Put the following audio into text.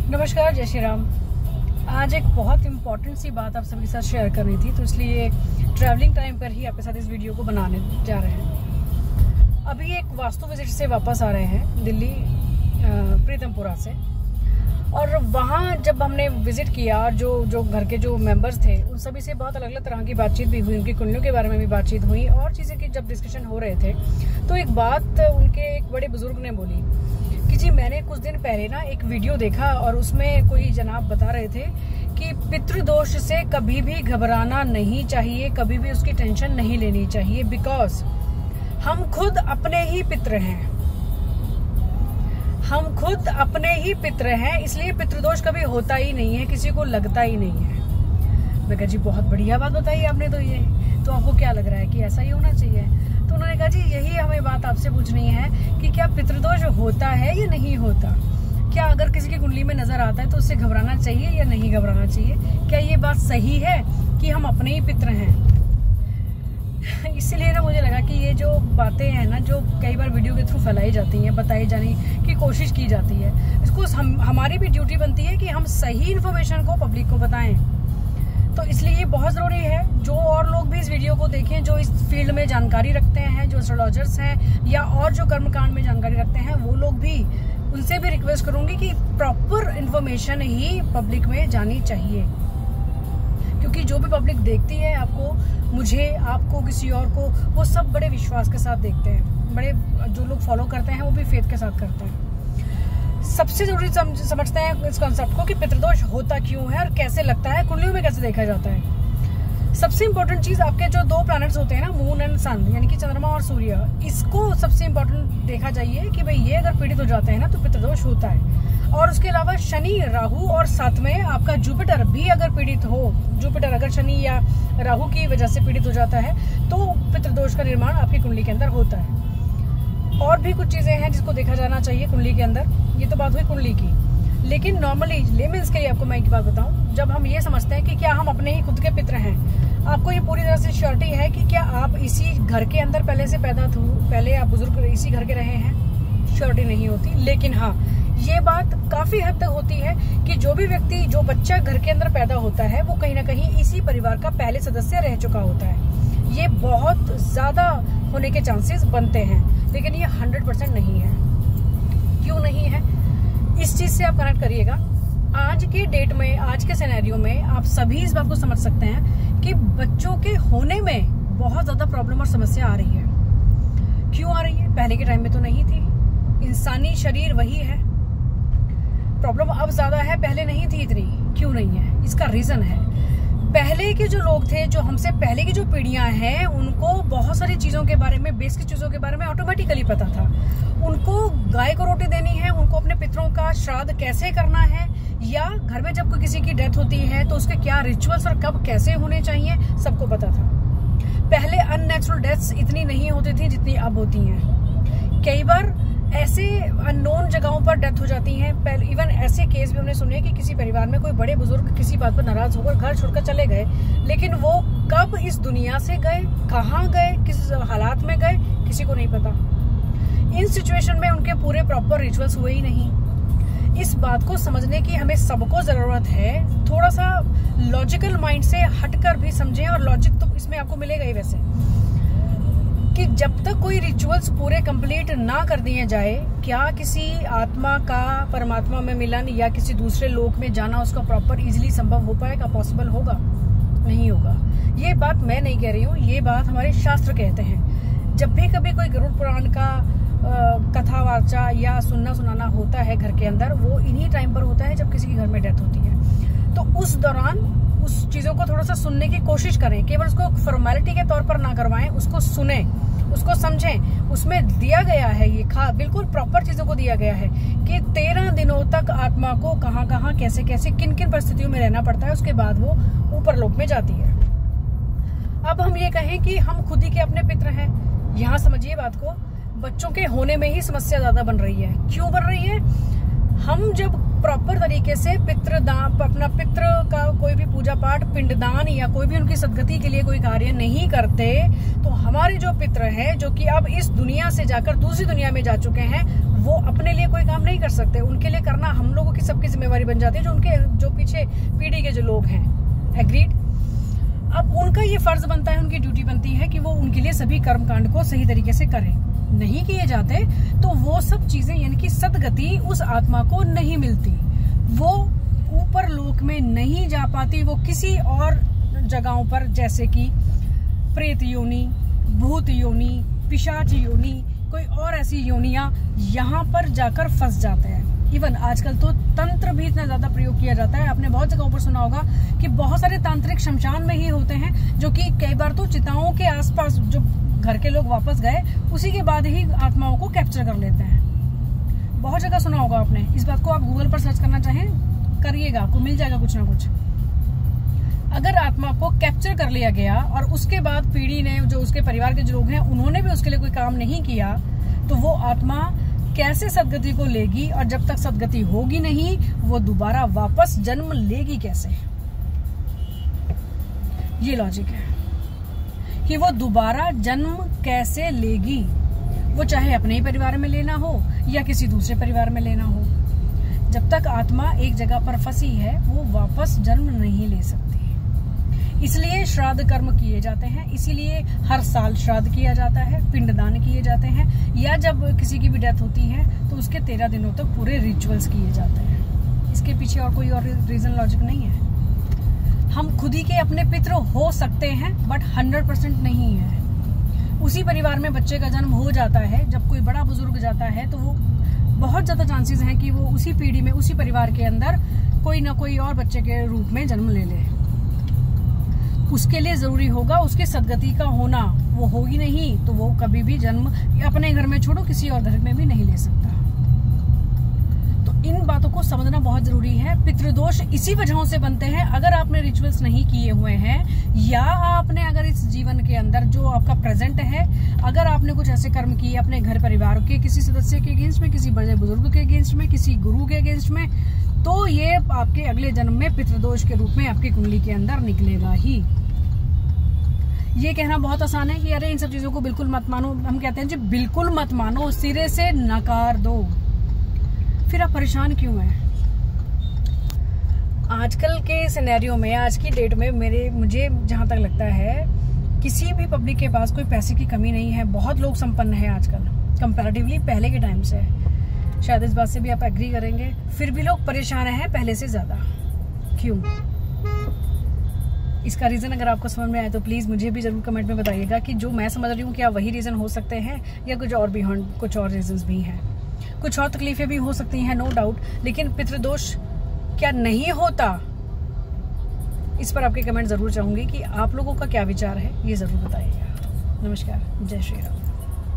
नमस्कार, जय श्री राम। आज एक बहुत इम्पोर्टेंट सी बात आप सभी के साथ शेयर करनी थी, तो इसलिए ट्रैवलिंग टाइम पर ही आपके साथ इस वीडियो को बनाने जा रहे हैं। अभी एक वास्तु विजिट से वापस आ रहे हैं दिल्ली प्रीतमपुरा से, और वहाँ जब हमने विजिट किया, जो घर के जो मेंबर्स थे उन सभी से बहुत अलग अलग तरह की बातचीत भी हुई, उनकी कुंडलियों के बारे में भी बातचीत हुई और चीज़ें की जब डिस्कशन हो रहे थे तो एक बात उनके एक बड़े बुजुर्ग ने बोली कि जी मैंने कुछ दिन पहले ना एक वीडियो देखा और उसमें कोई जनाब बता रहे थे कि पितृदोष से कभी भी घबराना नहीं चाहिए, कभी भी उसकी टेंशन नहीं लेनी चाहिए, बिकॉज हम खुद अपने ही पितृ हैं, हम खुद अपने ही पितृ हैं, इसलिए पितृदोष कभी होता ही नहीं है, किसी को लगता ही नहीं है। मैं कहा जी बहुत बढ़िया बात बताई आपने, तो आपको क्या लग रहा है कि ऐसा ही होना चाहिए? तो उन्होंने कहा जी यही हमें बात आपसे पूछनी है कि क्या पितृदोष होता है या नहीं होता, क्या अगर किसी की कुंडली में नजर आता है तो उससे घबराना चाहिए या नहीं घबराना चाहिए, क्या ये बात सही है कि हम अपने ही पितृ हैं? इसीलिए ना मुझे लगा कि ये जो बातें हैं ना, जो कई बार वीडियो के थ्रू फैलाई जाती हैं, बताई जाने की कोशिश की जाती है, इसको हमारी भी ड्यूटी बनती है कि हम सही इन्फॉर्मेशन को पब्लिक को बताएं। तो इसलिए ये बहुत ज़रूरी है जो और लोग भी इस वीडियो को देखें, जो इस फील्ड में जानकारी रखते हैं, जो एस्ट्रोलॉजर्स हैं या और जो कर्मकांड में जानकारी रखते हैं, वो लोग भी, उनसे भी रिक्वेस्ट करूंगी कि प्रॉपर इन्फॉर्मेशन ही पब्लिक में जानी चाहिए, क्योंकि जो भी पब्लिक देखती है आपको, मुझे, आपको, किसी और को, वो सब बड़े विश्वास के साथ देखते हैं, बड़े जो लोग फॉलो करते हैं वो भी फेथ के साथ करते हैं। सबसे जरूरी समझते हैं इस कॉन्सेप्ट को कि पितृदोष होता क्यों है और कैसे लगता है, कुंडलियों में कैसे देखा जाता है। सबसे इम्पोर्टेंट चीज, आपके जो दो प्लैनेट्स होते हैं ना, मून एंड सन, यानी कि चंद्रमा और सूर्य, इसको सबसे इम्पोर्टेंट देखा जाइए कि भाई ये अगर पीड़ित हो जाते हैं ना तो पितृदोष होता है। और उसके अलावा शनि, राहु और साथ में आपका जुपिटर भी अगर पीड़ित हो, जुपिटर अगर शनि या राहु की वजह से पीड़ित हो जाता है तो पितृदोष का निर्माण आपकी कुंडली के अंदर होता है। और भी कुछ चीजें हैं जिसको देखा जाना चाहिए कुंडली के अंदर। ये तो बात हुई कुंडली की, लेकिन नॉर्मली लेमन्स के लिए आपको मैं एक बात बताऊं, जब हम ये समझते हैं कि क्या हम अपने ही खुद के पितृ हैं, आपको ये पूरी तरह से श्योरिटी है कि क्या आप इसी घर के अंदर पहले से पैदा थे, पहले आप बुजुर्ग इसी घर के रहे हैं? श्योरिटी नहीं होती, लेकिन हाँ ये बात काफी हद तक होती है कि जो भी व्यक्ति, जो बच्चा घर के अंदर पैदा होता है वो कहीं ना कहीं इसी परिवार का पहले सदस्य रह चुका होता है। ये बहुत ज्यादा होने के चांसेस बनते हैं, लेकिन ये 100% नहीं है। क्यों नहीं है, इस चीज से आप कनेक्ट करिएगा। आज के डेट में, आज के सिनेरियो में आप सभी इस बात को समझ सकते हैं कि बच्चों के होने में बहुत ज्यादा प्रॉब्लम और समस्या आ रही है। क्यों आ रही है? पहले के टाइम में तो नहीं थी, इंसानी शरीर वही है, प्रॉब्लम अब ज्यादा है, पहले नहीं थी इतनी। क्यों नहीं है? इसका रीजन है, पहले के जो लोग थे, जो हमसे पहले की जो पीढ़ियां हैं, उनको बहुत सारी चीजों के बारे में, बेसिक चीजों के बारे में ऑटोमेटिकली पता था। उनको गाय को रोटी देनी है, उनको अपने पितरों का श्राद्ध कैसे करना है, या घर में जब कोई किसी की डेथ होती है तो उसके क्या रिचुअल्स और कब कैसे होने चाहिए, सबको पता था। पहले अननेचुरल डेथ्स इतनी नहीं होती थी जितनी अब होती हैं। कई बार ऐसे अननोन जगहों पर डेथ हो जाती है। इवन ऐसे केस भी हमने सुने कि किसी परिवार में कोई बड़े बुजुर्ग किसी बात पर नाराज होकर घर छोड़कर चले गए, लेकिन वो कब इस दुनिया से गए, कहाँ गए, किस हालात में गए, किसी को नहीं पता। इन सिचुएशन में उनके पूरे प्रॉपर रिचुअल्स हुए ही नहीं। इस बात को समझने की हमें सबको जरूरत है। थोड़ा सा लॉजिकल माइंड से हटकर भी समझें, और लॉजिक तो इसमें आपको मिलेगा ही वैसे, कि जब तक कोई रिचुअल्स पूरे कंप्लीट ना कर दिए जाए, क्या किसी आत्मा का परमात्मा में मिलन या किसी दूसरे लोक में जाना उसका प्रॉपर इजीली संभव हो पाएगा, पॉसिबल होगा? नहीं होगा। ये बात मैं नहीं कह रही हूँ, ये बात हमारे शास्त्र कहते हैं। जब भी कभी कोई गरुड़ पुराण का कथा वार्ता या सुनना सुनाना होता है घर के अंदर, वो इन्हीं टाइम पर होता है जब किसी के घर में डेथ होती है। तो उस दौरान उस चीजों को थोड़ा सा सुनने की कोशिश करें, केवल उसको फॉर्मेलिटी के तौर पर ना करवाएं, उसको सुने, उसको समझें। उसमें दिया गया है, ये बिल्कुल प्रॉपर चीजों को दिया गया है कि 13 दिनों तक आत्मा को कहाँ कहाँ, कैसे कैसे, किन किन परिस्थितियों में रहना पड़ता है, उसके बाद वो ऊपर लोक में जाती है। अब हम ये कहें कि हम खुद ही के अपने पितृ हैं, यहाँ समझिए बात को, बच्चों के होने में ही समस्या ज्यादा बन रही है। क्यों बन रही है? हम जब प्रॉपर तरीके से पितृदान, अपना पितृ का कोई भी पूजा पाठ, पिंडदान या कोई भी उनकी सदगति के लिए कोई कार्य नहीं करते, तो हमारे जो पितृ हैं, जो कि अब इस दुनिया से जाकर दूसरी दुनिया में जा चुके हैं, वो अपने लिए कोई काम नहीं कर सकते, उनके लिए करना हम लोगों की सबकी जिम्मेवारी बन जाती है, जो पीछे पीढ़ी के जो लोग हैं। एग्रीड। अब उनका ये फर्ज बनता है, उनकी ड्यूटी बनती है कि वो उनके लिए सभी कर्मकांड को सही तरीके से करें। नहीं किए जाते तो वो सब चीजें यानी कि सदगति उस आत्मा को नहीं मिलती, वो ऊपर लोक में नहीं जा पाती, वो किसी और जगहों पर जैसे कि प्रेत योनि, भूत योनि, पिशाच योनि, कोई और ऐसी योनियां यहाँ पर जाकर फंस जाते हैं। इवन आजकल तो तंत्र भी इतना ज्यादा प्रयोग किया जाता है। आपने बहुत जगहों पर सुना होगा कि बहुत सारे तांत्रिक शमशान में ही होते हैं, जो कि कई बार तो चिताओं के आसपास जो घर के लोग वापस गए उसी के बाद ही आत्माओं को कैप्चर कर लेते हैं। बहुत जगह सुना होगा आपने इस बात को। आप गूगल पर सर्च करना चाहें करिएगा, आपको मिल जाएगा कुछ ना कुछ। अगर आत्मा को कैप्चर कर लिया गया और उसके बाद पीढ़ी ने, जो उसके परिवार के जो लोग हैं, उन्होंने भी उसके लिए कोई काम नहीं किया, तो वो आत्मा कैसे सदगति को लेगी? और जब तक सदगति होगी नहीं, वो दोबारा वापस जन्म लेगी कैसे? ये लॉजिक है कि वो दोबारा जन्म कैसे लेगी, वो चाहे अपने ही परिवार में लेना हो या किसी दूसरे परिवार में लेना हो। जब तक आत्मा एक जगह पर फंसी है, वो वापस जन्म नहीं ले सकती। इसलिए श्राद्ध कर्म किए जाते हैं, इसीलिए हर साल श्राद्ध किया जाता है, पिंडदान किए जाते हैं, या जब किसी की भी डेथ होती है तो उसके 13 दिनों तक पूरे रिचुअल्स किए जाते हैं। इसके पीछे और कोई और रीजन लॉजिक नहीं है। हम खुद ही के अपने पितृ हो सकते हैं, बट 100% नहीं है। उसी परिवार में बच्चे का जन्म हो जाता है। जब कोई बड़ा बुजुर्ग जाता है तो वो बहुत ज्यादा चांसेस हैं कि वो उसी पीढ़ी में, उसी परिवार के अंदर कोई ना कोई और बच्चे के रूप में जन्म ले ले। उसके लिए जरूरी होगा उसके सदगति का होना। वो होगी नहीं तो वो कभी भी जन्म अपने घर में छोड़ो किसी और घर में भी नहीं ले सकता। तो इन बातों को समझना बहुत जरूरी है। पितृदोष इसी वजहों से बनते हैं, अगर आपने रिचुअल्स नहीं किए हुए हैं, या आपने अगर इस जीवन के अंदर जो आपका प्रेजेंट है, अगर आपने कुछ ऐसे कर्म किए अपने घर परिवार के किसी सदस्य के अगेंस्ट में, किसी बड़े बुजुर्ग के अगेंस्ट में, किसी गुरु के अगेंस्ट में, तो ये आपके अगले जन्म में पितृदोष के रूप में आपकी कुंडली के अंदर निकलेगा ही। ये कहना बहुत आसान है कि अरे इन सब चीजों को बिल्कुल मत मानो। हम कहते हैं जी बिल्कुल मत मानो, सिरे से नकार दो। फिर आप परेशान क्यों हैं? आजकल के सिनेरियो में, आज की डेट में मुझे जहां तक लगता है, किसी भी पब्लिक के पास कोई पैसे की कमी नहीं है। बहुत लोग संपन्न हैं आजकल कंपैरेटिवली पहले के टाइम से। शायद इस बात से भी आप एग्री करेंगे। फिर भी लोग परेशान हैं पहले से ज्यादा। क्यों? इसका रीजन अगर आपको समझ में आए तो प्लीज मुझे भी जरूर कमेंट में बताइएगा कि जो मैं समझ रही हूँ क्या वही रीजन हो सकते हैं या कुछ और रीजंस भी हैं। कुछ और तकलीफें भी हो सकती हैं, नो डाउट। लेकिन पितृदोष क्या नहीं होता, इस पर आपके कमेंट जरूर चाहूंगी कि आप लोगों का क्या विचार है, ये जरूर बताइएगा। नमस्कार, जय श्री राम।